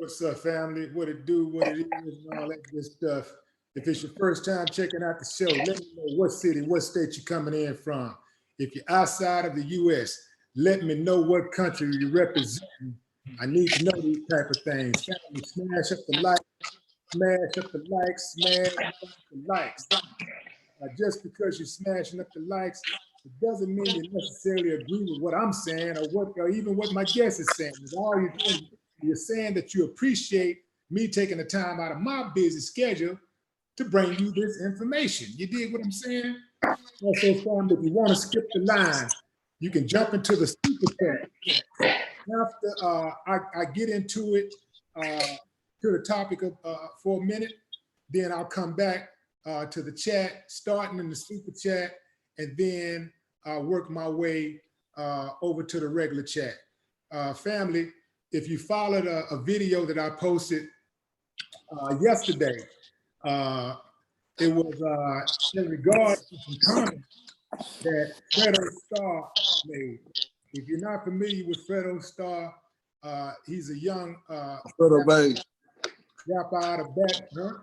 What's up, family? What it do, what it is, and all that good stuff. If it's your first time checking out the show, let me know what city, what state you're coming in from. If you're outside of the U.S., let me know what country you're representing. I need to know these type of things. Family, smash up the like, smash up the likes, smash up the likes. Just because you're smashing up the likes, it doesn't mean you necessarily agree with what I'm saying or even what my guest is saying. It's all you're doing. You're saying that you appreciate me taking the time out of my busy schedule to bring you this information. You dig what I'm saying? Also, family, if you want to skip the line, you can jump into the super chat. After I get into it, to the topic of for a minute, then I'll come back to the chat, starting in the super chat, and then work my way over to the regular chat. Family, if you followed a video that I posted yesterday, it was in regards to some comments that Fredo Star made. If you're not familiar with Fredo Star, he's a young Fredo Bang rapper out of Baton.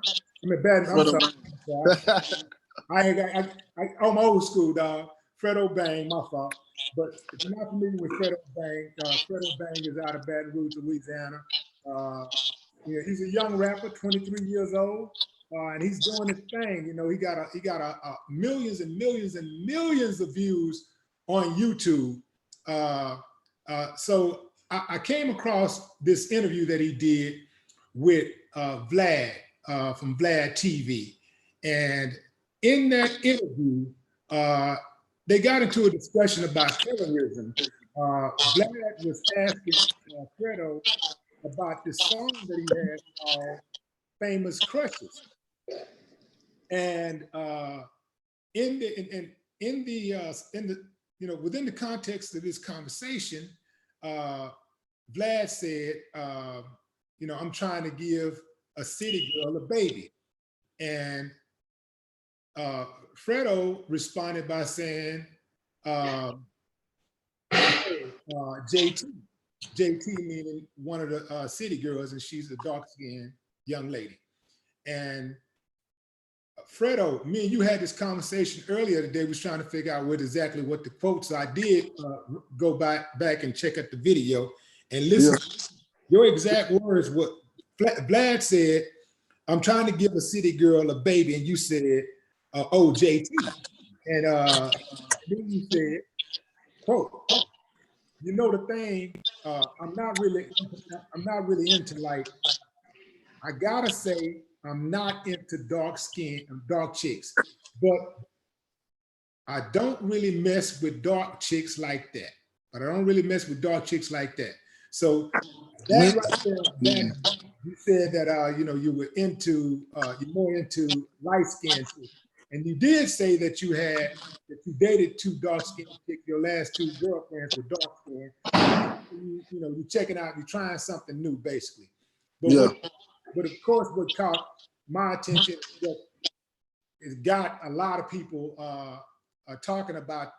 I'm sorry. I'm old school, dog. Fredo Bang, my fault. But if you're not familiar with Fredo Bang is out of Baton Rouge, Louisiana. Yeah, he's a young rapper, 23 years old, and he's doing his thing. You know, he got millions and millions and millions of views on YouTube. So I came across this interview that he did with Vlad from WillieDLive, and in that interview, they got into a discussion about colorism. Vlad was asking Fredo about this song that he had called "Famous Crushes," and in the within the context of this conversation, Vlad said, I'm trying to give a city girl a baby, and Fredo responded by saying, JT meaning one of the city girls, and she's a dark-skinned young lady. And Fredo, me and you had this conversation earlier today. Was trying to figure out exactly what the quote. So I did go back and check out the video and listen. Your exact words. What Vlad said, "I'm trying to give a city girl a baby," and you said, "Oh, JT," and then you said, "Quote, you know the thing, I'm not really into, like, I gotta say, I'm not into dark chicks, but I don't really mess with dark chicks like that. So that right there, you said that you were you're more into light-skinned chicks. And you did say that you dated two dark-skinned chicks. Your last two girlfriends were dark-skinned. You're checking out, you're trying something new, basically. But of course, what caught my attention is got a lot of people talking about,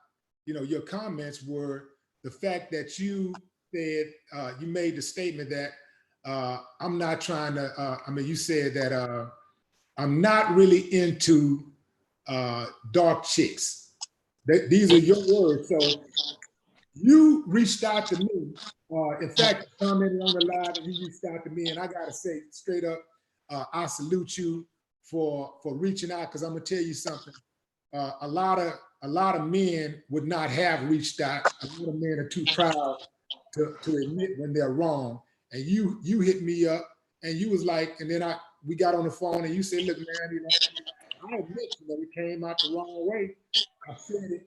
your comments were the fact that you said, you made the statement that I'm not trying to, you said that I'm not really into dark chicks. These are your words. So you reached out to me. In fact, you commented on the live and you reached out to me, and I gotta say straight up, I salute you for reaching out, because I'm gonna tell you something. A lot of men would not have reached out. A lot of men are too proud to admit when they're wrong. And you hit me up, and you was like, and then we got on the phone, and you said, "Look, man, I admit, it came out the wrong way. I said it,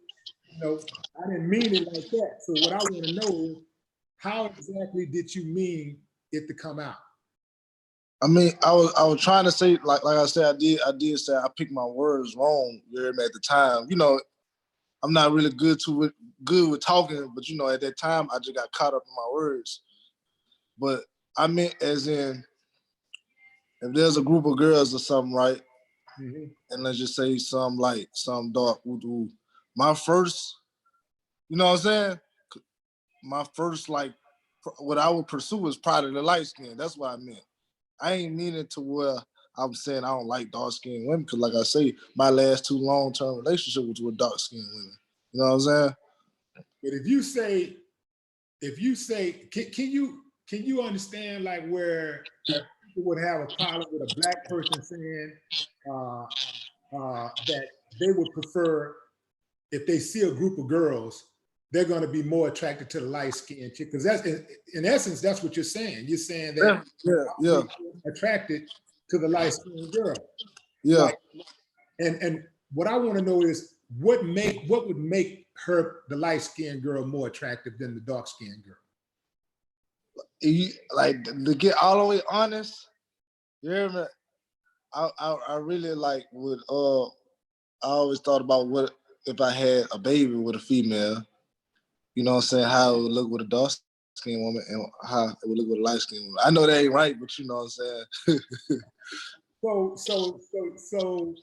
I didn't mean it like that." So what I want to know is, how exactly did you mean it to come out? I was trying to say, like I said, I did say I picked my words wrong at the time. I'm not really good with talking, but at that time I just got caught up in my words. But I meant as in, if there's a group of girls or something, right? Mm-hmm. And let's just say some light, some dark, my first, my first like what I would pursue is probably the light skin. That's what I meant. I ain't meaning to where I'm saying I don't like dark skinned women, because like I say, my last 2 long-term relationships was with dark skinned women. You know what I'm saying? But if you say, can you understand like where people would have a problem with a black person saying that they would prefer, if they see a group of girls, they're going to be more attracted to the light-skinned chick? Because that's, in essence, that's what you're saying. You're saying that yeah, attracted to the light-skinned girl. yeah. Like, and what I want to know is what would make her, the light-skinned girl, more attractive than the dark-skinned girl? Like, to get all the way honest, you hear me? I really like would I always thought about what if I had a baby with a female, you know what I'm saying, how it would look with a dark skinned woman and how it would look with a light skinned woman. I know that ain't right, but you know what I'm saying. So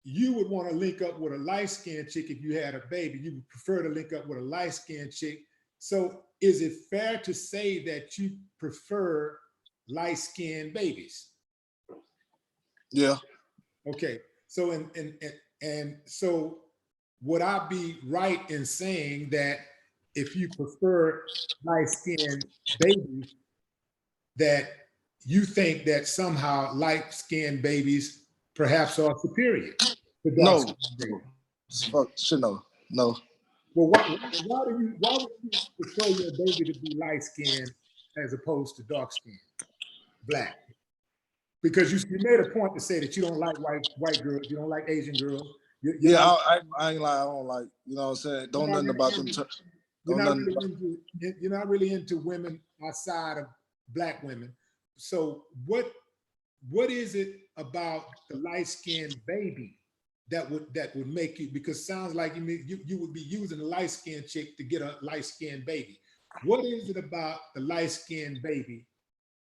you would want to link up with a light-skinned chick if you had a baby. You would prefer to link up with a light-skinned chick. So is it fair to say that you prefer light-skinned babies? Yeah. Okay. So and so would I be right in saying that if you prefer light-skinned babies, that you think that somehow light-skinned babies perhaps are superior to dark-skinned babies? Fuck, shit, no. Well, why would you prefer your baby to be light-skinned as opposed to dark-skinned, black? Because you made a point to say that you don't like white girls, you don't like Asian girls. I ain't like, I don't like, you know what I'm saying? Don't nothing about them. You're not really into women outside of black women. So what is it about the light-skinned baby that would make you, because it sounds like you would be using a light-skinned chick to get a light-skinned baby. What is it about the light-skinned baby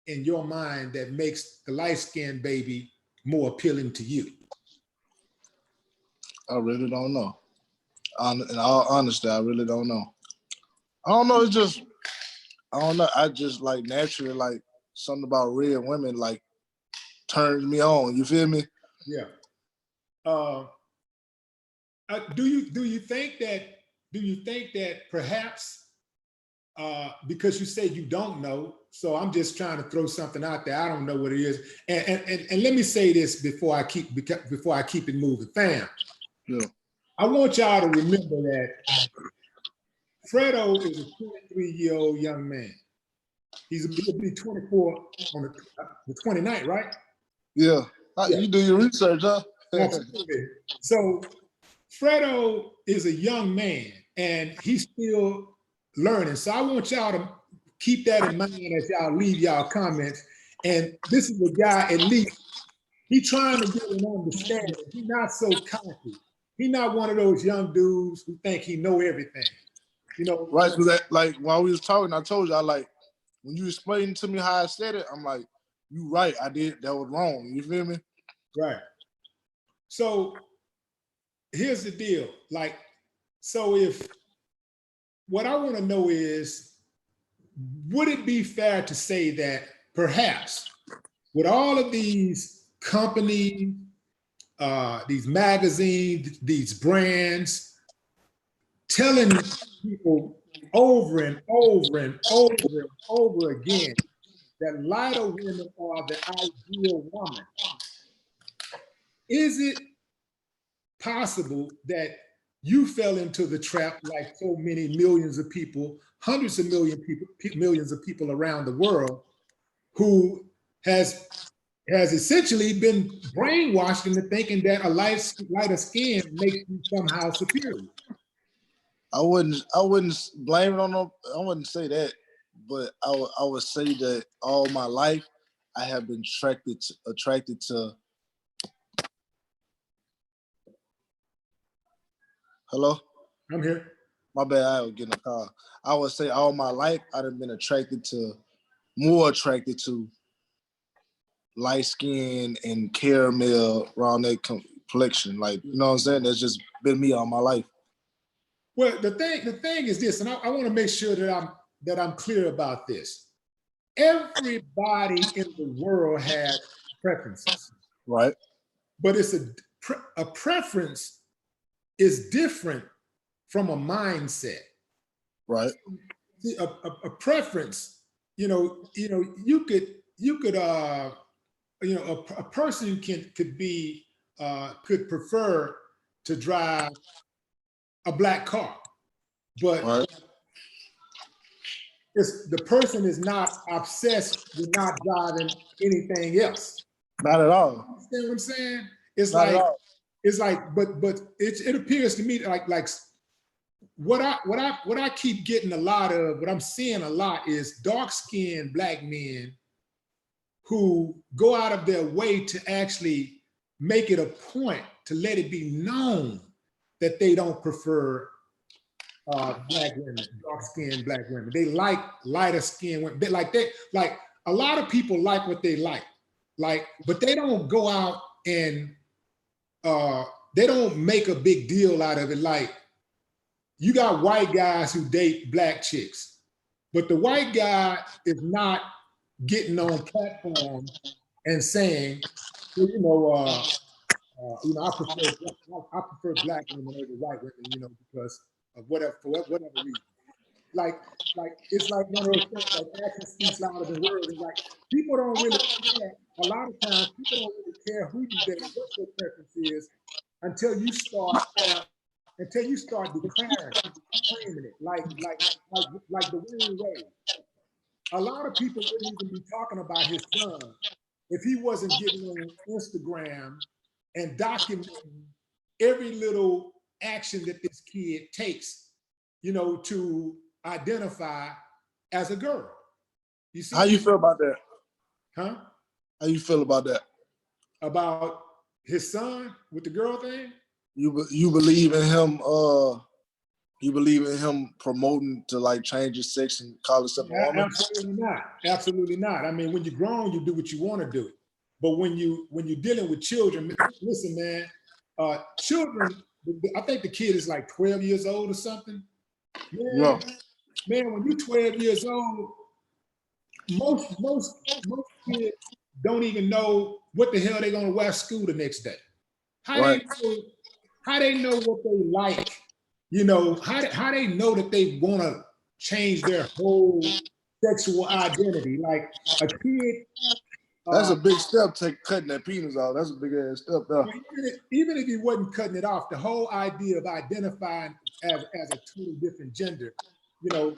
in your mind that makes the light-skinned baby more appealing to you? I really don't know. In all honesty, I really don't know. I don't know. It's just, I don't know. I just like naturally like something about red women like turns me on. You feel me? Yeah. Do you think that perhaps because you said you don't know, so I'm just trying to throw something out there. I don't know what it is, and let me say this before I keep it moving, fam. Yeah. I want y'all to remember that Fredo is a 23-year-old young man. He'll be 24 on the 29th, right? Yeah. You do your research, huh? Absolutely. So Fredo is a young man and he's still learning. So I want y'all to keep that in mind as y'all leave y'all comments. And this is a guy, at least, he's trying to get an understanding. He's not so cocky. He's not one of those young dudes who think he know everything. You know, right? So that, like, while we was talking, I told you, I like, when you explained to me how I said it, I'm like, you right, I did, that was wrong. You feel me? Right. So here's the deal. Like, so if, what I want to know is, would it be fair to say that perhaps with all of these companies, these magazines, these brands, telling people over and over and over and over again that lighter women are the ideal woman, is it possible that you fell into the trap like so many millions of people, hundreds of millions of people around the world, who has essentially been brainwashed into thinking that a lighter skin makes you somehow superior? I wouldn't blame it on them. I wouldn't say that, but I would say that all my life I have been attracted to. Hello? I'm here. My bad, I was getting a call. I would say all my life I've been more attracted to light skin and caramel around that complexion. Like, you know what I'm saying? That's just been me all my life. Well, the thing is this, and I want to make sure that that I'm clear about this. Everybody in the world has preferences. Right. But it's a preference is different from a mindset. Right. See, a preference, you could a person could prefer to drive a black car, but right. the person is not obsessed with not driving anything else. Not at all. You understand what I'm saying? It's Not like at all. it's like, but it appears to me like what I keep getting a lot of, what I'm seeing a lot is dark-skinned black men who go out of their way to actually make it a point to let it be known that they don't prefer black women, dark-skinned black women. They like lighter-skinned women. Like a lot of people like what they like, but they don't go out and they don't make a big deal out of it. Like, you got white guys who date black chicks, but the white guy is not getting on platforms and saying, well, I prefer black women over white women, because of whatever reason. Like it's like one of those things, like action speaks louder than words. And like, people don't really care. A lot of times, people don't really care who you date, what your preference is, until you start declaring, claiming it, like the Wayne Wade. A lot of people wouldn't even be talking about his son if he wasn't getting on Instagram and documenting every little action that this kid takes, to identify as a girl. You see? How you feel about that? Huh? How you feel about that? About his son with the girl thing? You believe in him? You believe in him promoting to like change his sex and call himself a woman? Absolutely not. Absolutely not. I mean, when you're grown, you do what you want to do. But when you're dealing with children, listen, man. Children, I think the kid is like 12 years old or something. Man, when you're 12 years old, most kids don't even know what the hell they're gonna wear to school the next day. How they know what they like? How they know that they want to change their whole sexual identity? Like a kid. That's a big step, cutting that penis off. That's a big ass step there. Even if he wasn't cutting it off, the whole idea of identifying as a totally different gender, the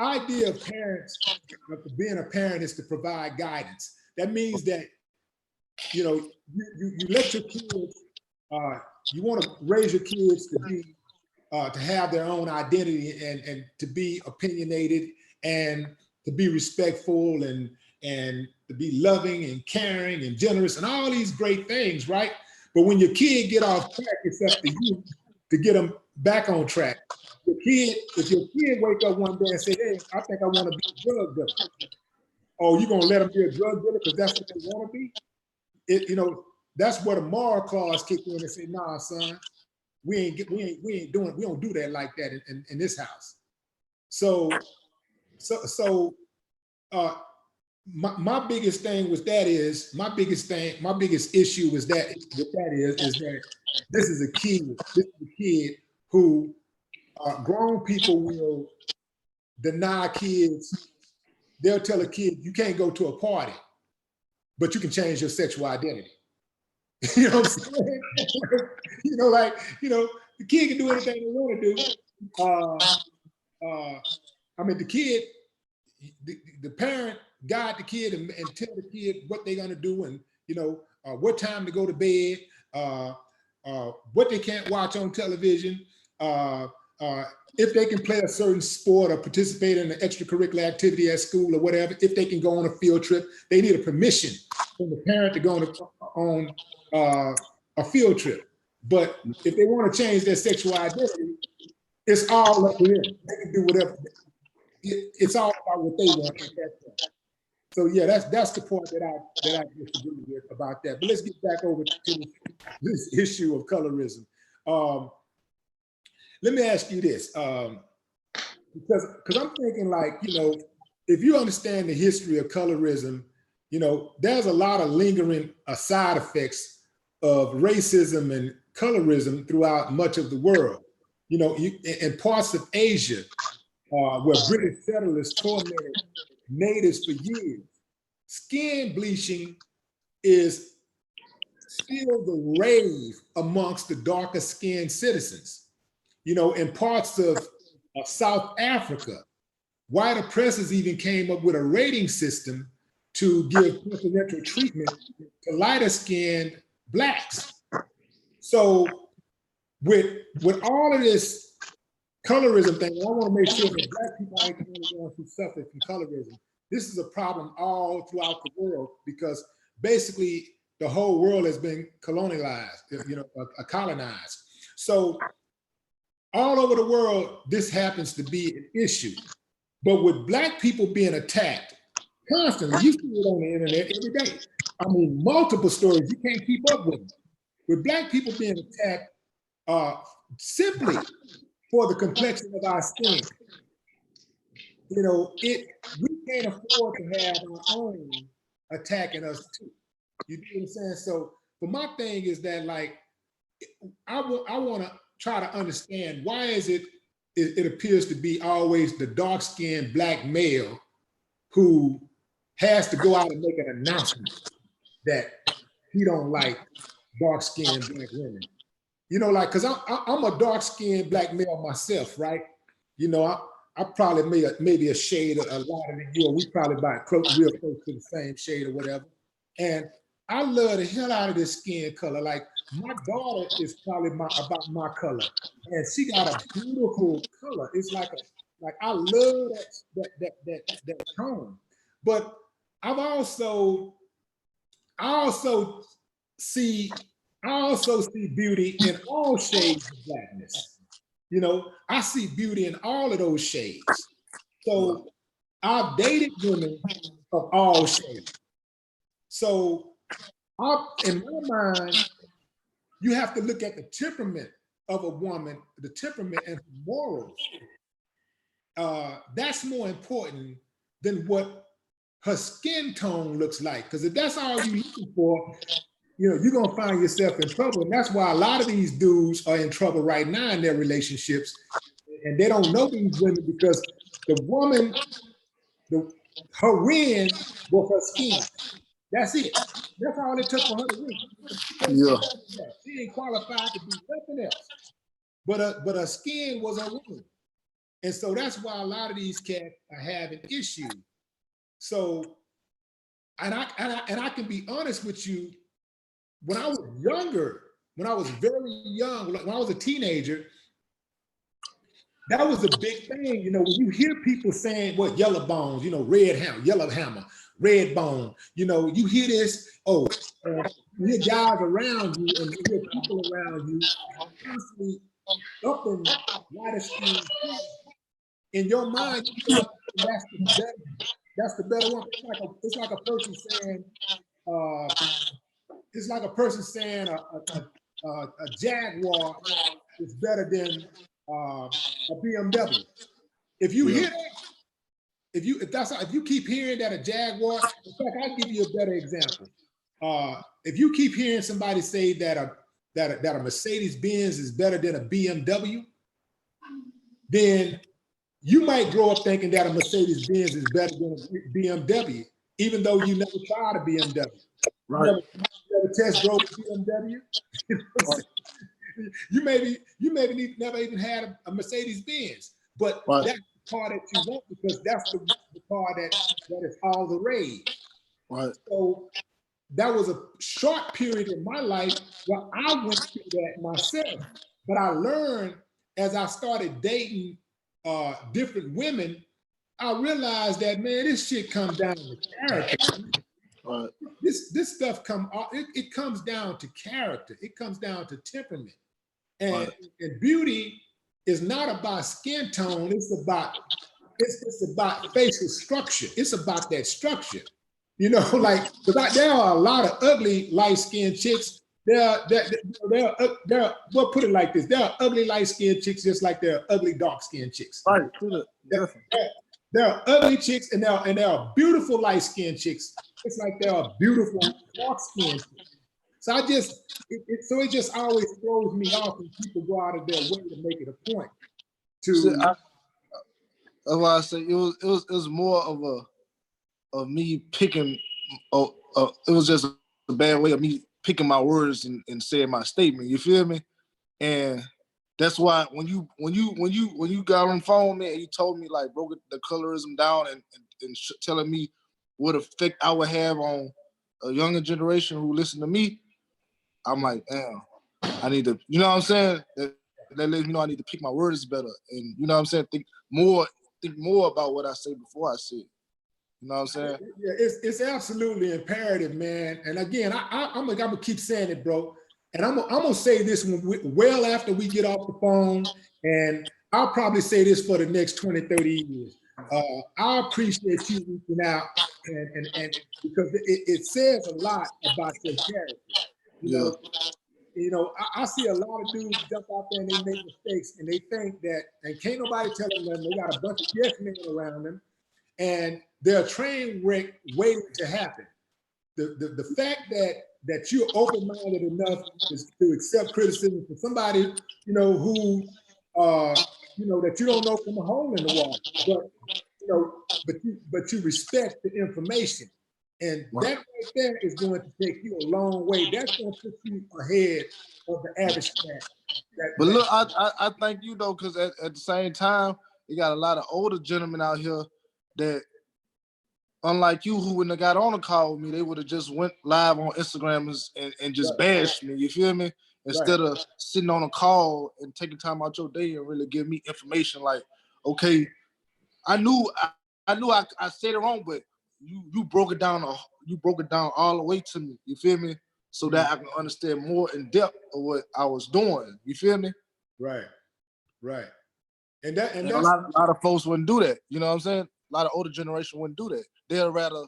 idea of parents, of being a parent, is to provide guidance. That means that, you let your kids, you want to raise your kids to be, to have their own identity and to be opinionated and to be respectful and to be loving and caring and generous and all these great things, right? But when your kid get off track, it's up to you to get them back on track. If your kid wake up one day and say, "Hey, I think I want to be a drug dealer," oh, you gonna let them be a drug dealer because that's what they want to be? That's where the moral clause kick in and say, "Nah, son, we don't do that like that in this house." So my biggest thing was my biggest issue is that this is a kid who grown people will deny kids. They'll tell a kid, you can't go to a party, but you can change your sexual identity. You know what I'm saying? The kid can do anything they want to do. I mean, the kid, the parent guide the kid and tell the kid what they're gonna do, and what time to go to bed, what they can't watch on television, if they can play a certain sport or participate in an extracurricular activity at school or whatever, if they can go on a field trip. They need a permission from the parent to go on a field trip. But if they want to change their sexual identity, it's all up to them. They can do whatever. It's all about what they want at that point. So yeah, that's the point that I disagree with about that. But let's get back over to this issue of colorism. Let me ask you this. because I'm thinking like, you know, if you understand the history of colorism, you know, there's a lot of lingering side effects of racism and colorism throughout much of the world. You know, in parts of Asia, where British settlers tormented natives for years, skin bleaching is still the rave amongst the darker skinned citizens. You know, in parts of South Africa, white oppressors even came up with a rating system to give preferential treatment to lighter skinned blacks. So with all of this colorism thing, I want to make sure that black people ain't the only ones who suffer from colorism. This is a problem all throughout the world because basically the whole world has been colonialized, you know, colonized. So all over the world, this happens to be an issue. But with black people being attacked constantly, you see it on the internet every day. I mean, multiple stories, you can't keep up with them. With black people being attacked simply for the complexion of our skin, you know, we can't afford to have our own attacking us too. You know what I'm saying? So, but my thing is that, like, I want to try to understand why is it appears to be always the dark-skinned black male who has to go out and make an announcement that he don't like dark-skinned black women. You know, like, because I'm a dark-skinned black male myself, right? You know, I probably maybe a shade a lighter than you, or we probably about real close to the same shade or whatever. And I love the hell out of this skin color. Like, my daughter is probably about my color, and she got a beautiful color. It's like I love that tone. But I also see beauty in all shades of blackness. You know, I see beauty in all of those shades. So I've dated women of all shades. So in my mind, you have to look at the temperament of a woman, the temperament and morals. That's more important than what her skin tone looks like. Because if that's all you're looking for, you know, you're gonna find yourself in trouble. And that's why a lot of these dudes are in trouble right now in their relationships. And they don't know these women because the woman, her win was her skin. That's it. That's all it took for her to win. Yeah. She ain't qualified to do nothing else. But her skin was her win. And so that's why a lot of these cats are having issues. So, and I can be honest with you, when I was younger, when I was very young, when I was a teenager, that was a big thing. You know, when you hear people saying, what, yellow bones, you know, yellow hammer, red bone, you know, you hear this, you hear guys around you and you hear people around you constantly up in lighter skin. In your mind, that's the better one. It's like a person saying, a Jaguar is better than a BMW. If you hear that, if you keep hearing that a Jaguar, in fact, I'll give you a better example. If you keep hearing somebody say that a Mercedes-Benz is better than a BMW, then you might grow up thinking that a Mercedes-Benz is better than a BMW, even though you never tried a BMW. Right. You never test drove a BMW. You maybe never even had a Mercedes-Benz, but that's the car that you want because that's the car that is all the rage. Right. So that was a short period in my life where I went through that myself. But I learned as I started dating different women, I realized that, man, this shit comes down to character. Right. This stuff it comes down to character. It comes down to temperament. And beauty is not about skin tone. It's about facial structure. It's about that structure. You know, like, because there are a lot of ugly light-skinned chicks, Well, put it like this: there are ugly light-skinned chicks just like there are ugly dark-skinned chicks. Right. There are ugly chicks and there are beautiful light-skinned chicks. It's like there are beautiful dark-skinned chicks. So it just always throws me off when people go out of their way to make it a point to. See, that's why I say it was more of me picking. It was just a bad way of me picking my words and saying my statement. You feel me? And that's why when you got on the phone, man, and you told me like broke the colorism down and telling me what effect I would have on a younger generation who listen to me, I'm like, damn, I need to, you know what I'm saying? That lets me know I need to pick my words better, and you know what I'm saying. Think more about what I say before I say it. You know what I'm saying? Yeah, it's absolutely imperative, man. And again, I'm gonna keep saying it, bro. And I'm gonna say this well after we get off the phone, and I'll probably say this for the next 20, 30 years. I appreciate you reaching out, and because it says a lot about your character. You know, I see a lot of dudes jump out there and they make mistakes, and they think that, and can't nobody tell them that. They got a bunch of yes men around them, and they're a train wreck waiting to happen. The fact that you're open-minded enough to accept criticism from somebody, you know, who, you know, that you don't know from a hole in the wall, but you know, but you respect the information, and that right there is going to take you a long way. That's going to put you ahead of the average cat. But look, I thank you though, because at the same time, you got a lot of older gentlemen out here that, unlike you, who wouldn't have got on a call with me, they would have just went live on Instagram and just bashed me. You feel me? Instead of sitting on a call and taking time out your day and really give me information. Like, okay, I knew I said it wrong, but you broke it down. You broke it down all the way to me. You feel me? So that I can understand more in depth of what I was doing. You feel me? Right. And a lot of folks wouldn't do that. You know what I'm saying? A lot of older generation wouldn't do that. They'd rather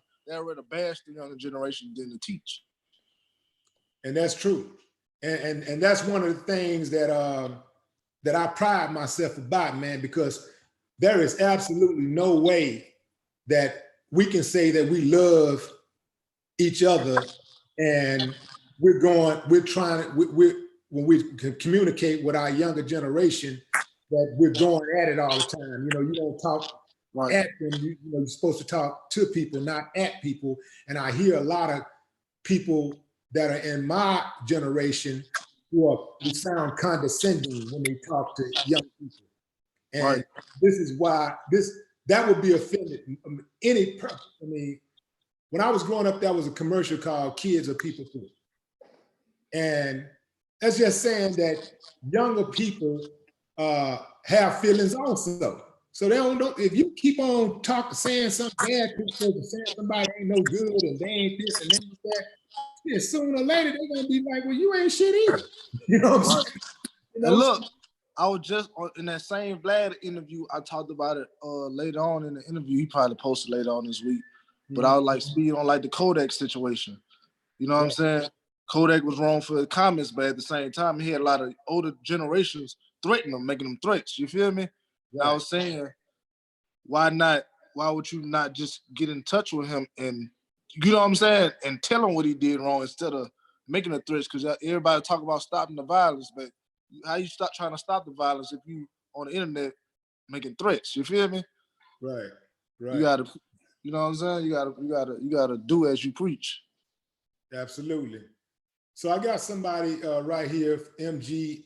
bash the younger generation than to teach. And that's true. And that's one of the things that that I pride myself about, man, because there is absolutely no way that we can say that we love each other and when we can communicate with our younger generation, that we're going at it all the time. You know, you don't talk at them. You know, you're supposed to talk to people, not at people. And I hear a lot of people that are in my generation who sound condescending when they talk to young people. And this is why that would be offended any person. I mean, when I was growing up, that was a commercial called Kids Are People Too. And that's just saying that younger people have feelings also. So they don't know, if you keep on saying something bad, saying somebody ain't no good and they ain't this and they ain't that, yeah, sooner or later they're gonna be like, well, you ain't shit either. You know what I'm saying? You know? And look, I was just in that same Vlad interview. I talked about it later on in the interview. He probably posted later on this week. But I was like speaking on like the Kodak situation. You know what I'm saying? Kodak was wrong for the comments, but at the same time, he had a lot of older generations threatening him, making them threats. You feel me? Right. I was saying, why would you not just get in touch with him and, you know what I'm saying, and tell him what he did wrong instead of making the threats? Because everybody talk about stopping the violence, but how you stop trying to stop the violence if you on the internet making threats? You feel me? Right. You gotta, you know what I'm saying? You gotta do as you preach. Absolutely. So I got somebody right here, MG.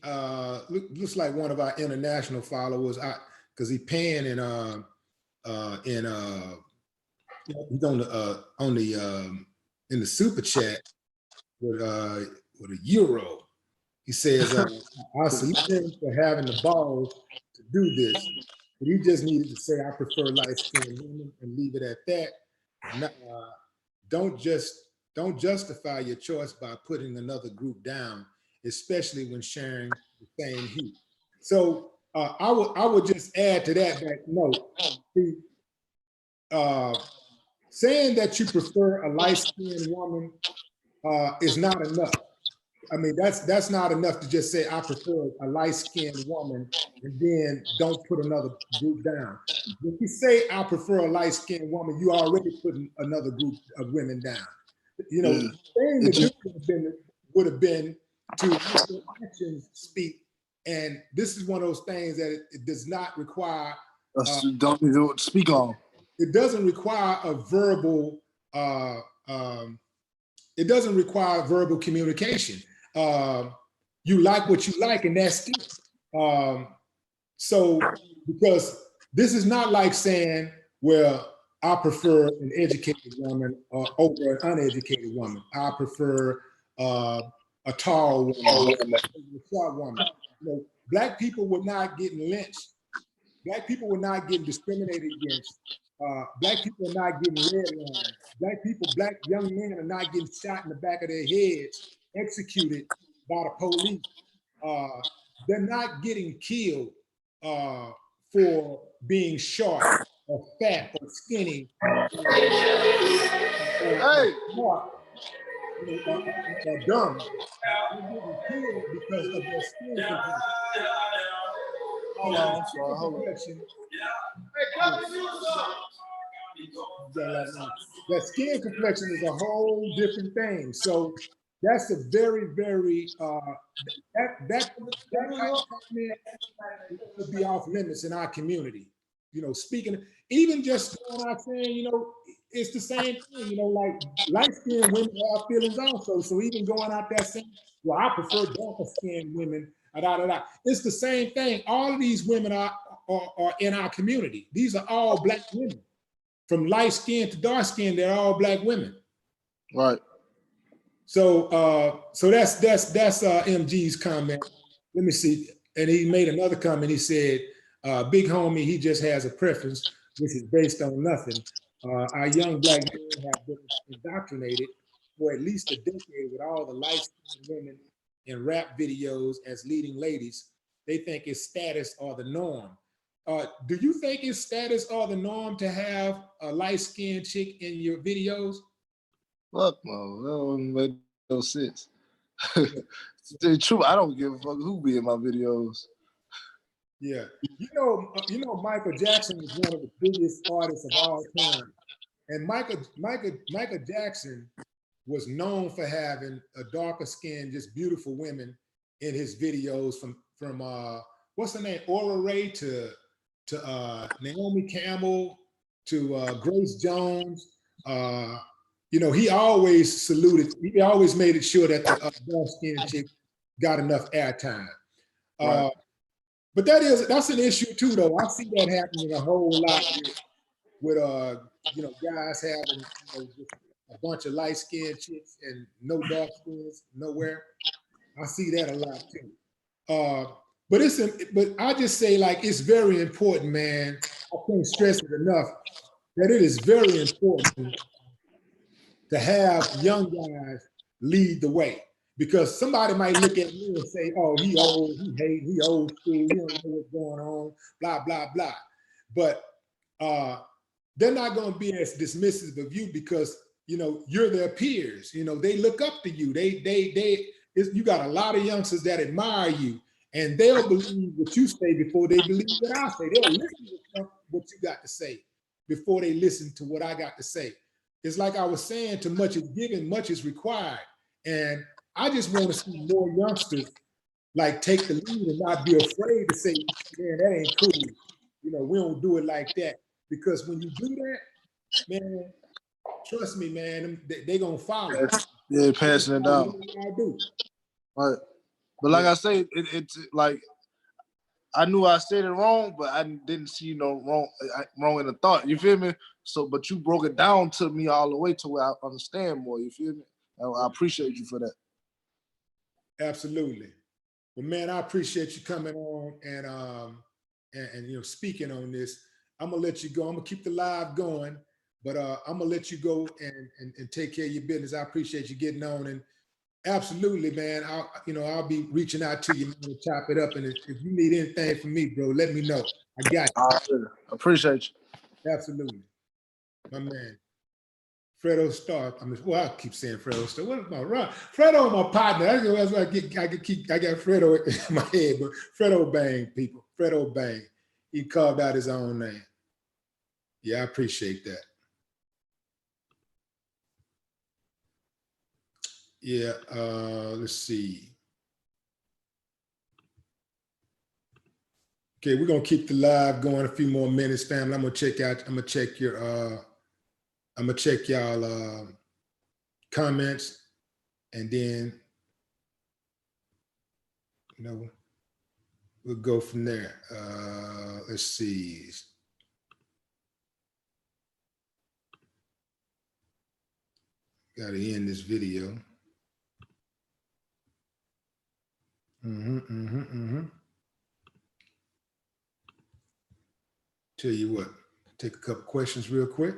Looks like one of our international followers. Because he's paying in he's in the super chat with a euro. He says, I salute him for having the balls to do this, but he just needed to say, I prefer light-skinned women, and leave it at that. Don't justify your choice by putting another group down, especially when sharing the same hue. So I would just add to that no, saying that you prefer a light-skinned woman is not enough. I mean, that's not enough to just say I prefer a light-skinned woman and then don't put another group down. When you say I prefer a light-skinned woman, you already putting another group of women down. You know, the thing to do would have been to let your actions speak. And this is one of those things that it does not require. Don't need to speak on. It doesn't require a verbal. It doesn't require verbal communication. You like what you like, and that's it. So, because this is not like saying, well, I prefer an educated woman over an uneducated woman. I prefer a tall woman over a short woman. You know, black people were not getting lynched. Black people were not getting discriminated against. Black people are not getting redlined. Black young men are not getting shot in the back of their heads, executed by the police. They're not getting killed for being short or fat or skinny or dumb. They're getting killed because of their skin complexion. Hold on, That skin complexion is a whole different thing. So that's a very, very that type of comment would be off limits in our community. You know, speaking, even just going out saying, you know, it's the same thing. You know, like light-skinned women have feelings also. So even going out there saying, well, I prefer darker-skinned women. It's the same thing. All of these women are in our community. These are all black women. From light skin to dark skin, they're all black women. Right. So that's MG's comment. Let me see. And he made another comment. He said, big homie, he just has a preference, which is based on nothing. Our young black men have been indoctrinated for at least a decade with all the light-skinned women in rap videos as leading ladies. They think it's status or the norm. Do you think it's status or the norm to have a light-skinned chick in your videos? Fuck no, that don't make no sense. The truth, I don't give a fuck who be in my videos. Yeah, you know, Michael Jackson is one of the biggest artists of all time, and Michael Jackson was known for having a darker skin, just beautiful women in his videos. From what's her name, Aura Ray to Naomi Campbell to Grace Jones. You know, he always saluted. He always made it sure that the dark skinned chick got enough airtime. Right. But that's an issue too, though. I see that happening a whole lot with you know, guys having, you know, just a bunch of light skinned chicks and no dark skins nowhere. I see that a lot too. But I just say, like, it's very important, man. I can't stress it enough that it is very important to have young guys lead the way. Because somebody might look at me and say, oh, he old, he old school, he don't know what's going on, blah, blah, blah. But they're not going to be as dismissive of you because, you know, you're their peers. You know, they look up to you. You got a lot of youngsters that admire you, and they'll believe what you say before they believe what I say. They'll listen to what you got to say before they listen to what I got to say. It's like I was saying, too much is given, much is required. And I just want to see more youngsters like take the lead and not be afraid to say, man, that ain't cool. You know, we don't do it like that. Because when you do that, man, trust me, man, they gonna follow. Yeah, passing it down. Right. But like I say, it's like I knew I said it wrong, but I didn't see no wrong in the thought. You feel me? So, but you broke it down to me all the way to where I understand more. You feel me? I appreciate you for that. Absolutely. Well, man, I appreciate you coming on and you know, speaking on this. I'm gonna let you go. I'm gonna keep the live going, but I'm gonna let you go and take care of your business. I appreciate you getting on, and absolutely, man. I'll be reaching out to you, man, to chop it up. And if you need anything from me, bro, let me know. I got you. I appreciate you. Absolutely, my man. Fredo Star. I mean, well, I keep saying Fredo Star. What is my run? Fredo, my partner. That's why I got Fredo in my head, but Fredo Bang, people. Fredo Bang. He carved out his own name. Yeah, I appreciate that. Yeah, let's see. Okay, we're gonna keep the live going a few more minutes, family. I'm gonna check y'all comments, and then we'll go from there. Let's see. Gotta end this video. Tell you what, take a couple questions real quick.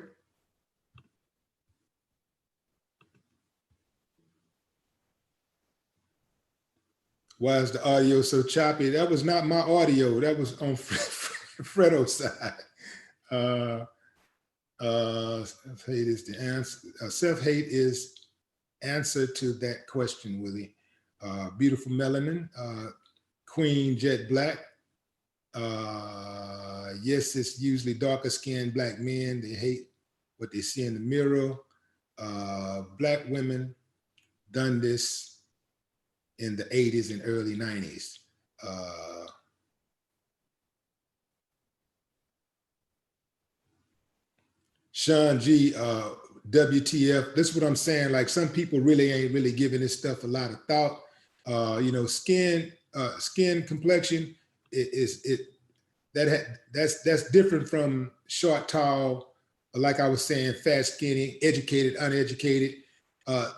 Why is the audio so choppy? That was not my audio. That was on Fredo's side. Self-hate is the answer. Self-hate is answer to that question, Willie. Beautiful melanin, Queen Jet Black. Yes, it's usually darker skinned Black men. They hate what they see in the mirror. Black women done this in the 80s and early 90s. Sean G, WTF, this is what I'm saying. Like, some people really ain't really giving this stuff a lot of thought. Skin complexion that's different from short, tall, like I was saying, fat, skinny, educated, uneducated.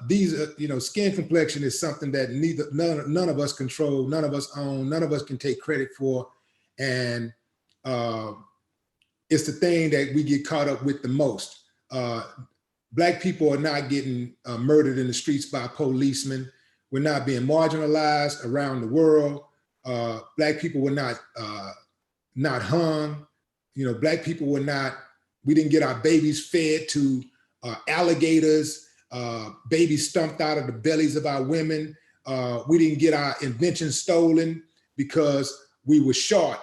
These are, skin complexion is something that none of us control, none of us own, none of us can take credit for. And it's the thing that we get caught up with the most. Black people are not getting murdered in the streets by policemen. We're not being marginalized around the world. Black people were not hung. Black people we didn't get our babies fed to alligators, babies stumped out of the bellies of our women. We didn't get our inventions stolen because we were short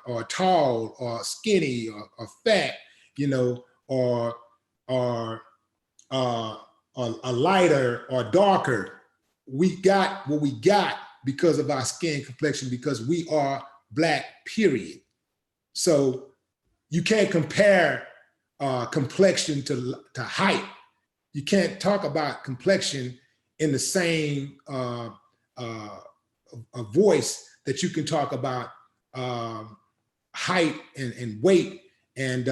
or tall or skinny or fat, or lighter or darker. We got what we got because of our skin complexion, because we are Black, period. So you can't compare complexion to height. You can't talk about complexion in the same voice that you can talk about height and weight and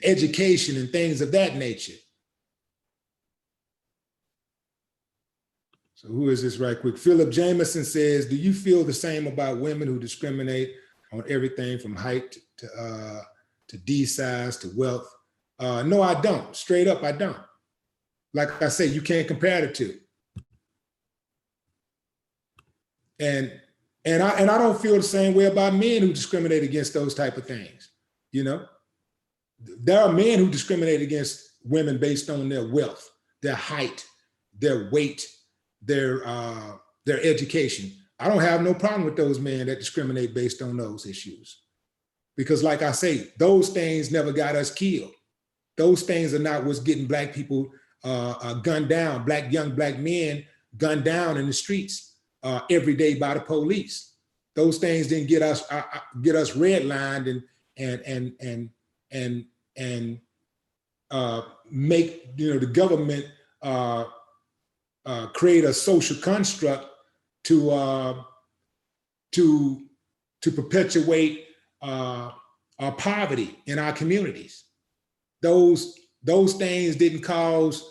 education and things of that nature. So who is this right quick? Philip Jameson says, do you feel the same about women who discriminate on everything from height to D size to wealth? No, I don't. Straight up, I don't. Like I say, you can't compare the two. And I don't feel the same way about men who discriminate against those type of things. There are men who discriminate against women based on their wealth, their height, their weight, their education. I don't have no problem with those men that discriminate based on those issues. Because like I say, those things never got us killed. Those things are not what's getting Black people gunned down, young Black men gunned down in the streets every day by the police. Those things didn't get us redlined and make the government create a social construct to perpetuate our poverty in our communities. Those things didn't cause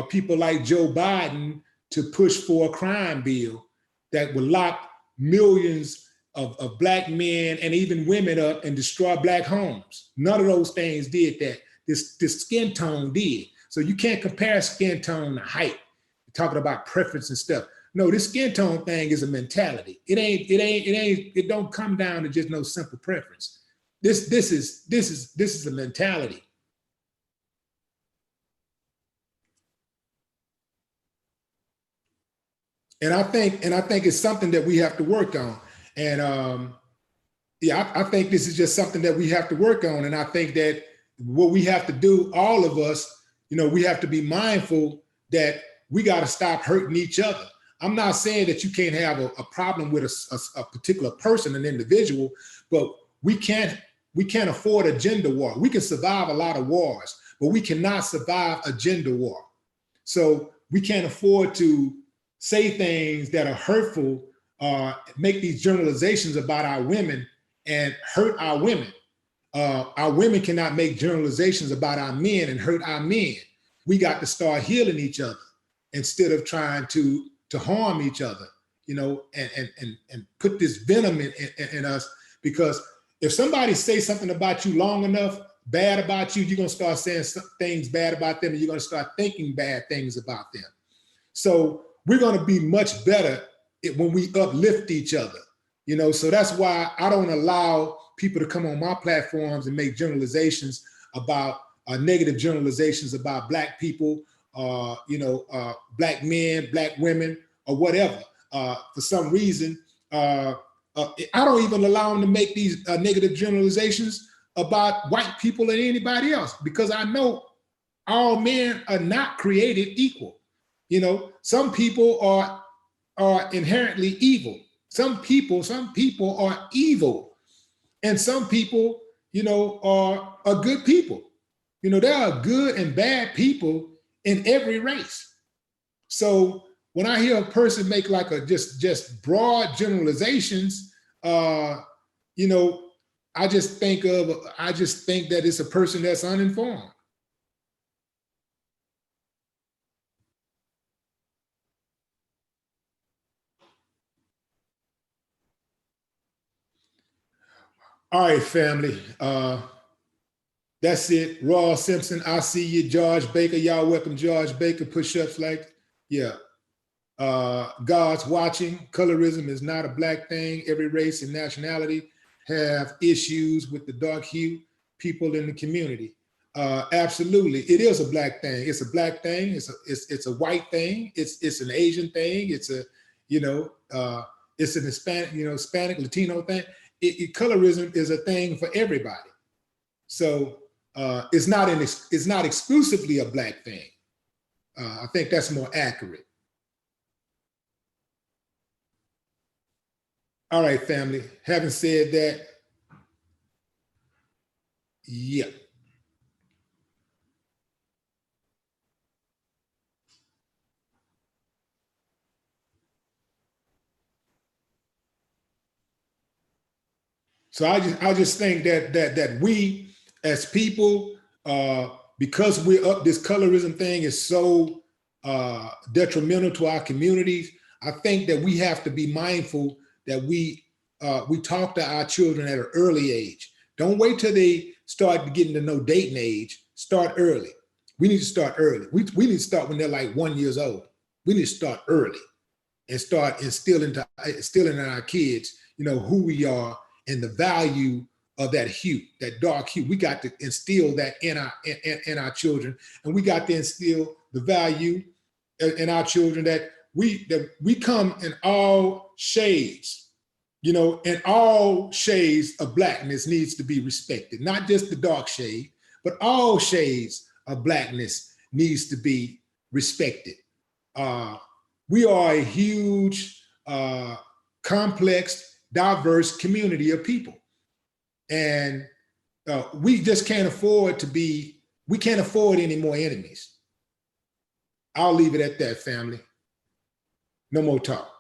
people like Joe Biden to push for a crime bill that would lock millions of Black men and even women up and destroy Black homes. None of those things did that. This skin tone did. So you can't compare skin tone to height. Talking about preference and stuff. No, this skin tone thing is a mentality. It don't come down to just no simple preference. This is a mentality. And I think it's something that we have to work on. And yeah, I think this is just something that we have to work on. And I think that what we have to do, all of us, we have to be mindful that we got to stop hurting each other. I'm not saying that you can't have a problem with a particular person, an individual, but we can't afford a gender war. We can survive a lot of wars, but we cannot survive a gender war. So we can't afford to say things that are hurtful, make these generalizations about our women and hurt our women. Our women cannot make generalizations about our men and hurt our men. We got to start healing each other instead of trying to harm each other, and put this venom in us. Because if somebody says something about you long enough, bad about you, you're going to start saying things bad about them, and you're going to start thinking bad things about them. So we're going to be much better when we uplift each other, so that's why I don't allow people to come on my platforms and make generalizations about negative generalizations about Black people, Black men, Black women, or whatever. For some reason, I don't even allow them to make these negative generalizations about white people and anybody else, because I know all men are not created equal. Some people are inherently evil. Some people are evil, and some people, are good people. There are good and bad people in every race. So when I hear a person make like a just broad generalizations, I just think that it's a person that's uninformed. All right, family. That's it. Raw Simpson, I see you. George Baker, y'all welcome George Baker. Push-ups like, yeah. God's watching. Colorism is not a Black thing. Every race and nationality have issues with the dark hue people in the community. Absolutely, it is a Black thing. It's a Black thing. It's a white thing. It's an Asian thing. It's a it's an Hispanic Hispanic Latino thing. Colorism is a thing for everybody. So it's not exclusively a Black thing. I think that's more accurate. All right, family. Having said that, yeah. So I just think that we as people, because we're up, this colorism thing is so detrimental to our communities. I think that we have to be mindful that we talk to our children at an early age. Don't wait till they start getting to know dating age. Start early. We need to start early. We need to start when they're like 1 year old. We need to start early and start instilling in our kids, who we are and the value of that hue, that dark hue. We got to instill that in our children, and we got to instill the value in our children that we come in all shades, and all shades of Blackness needs to be respected. Not just the dark shade, but all shades of Blackness needs to be respected. We are a huge, complex, diverse community of people. And we just can't afford we can't afford any more enemies. I'll leave it at that, family. No more talk.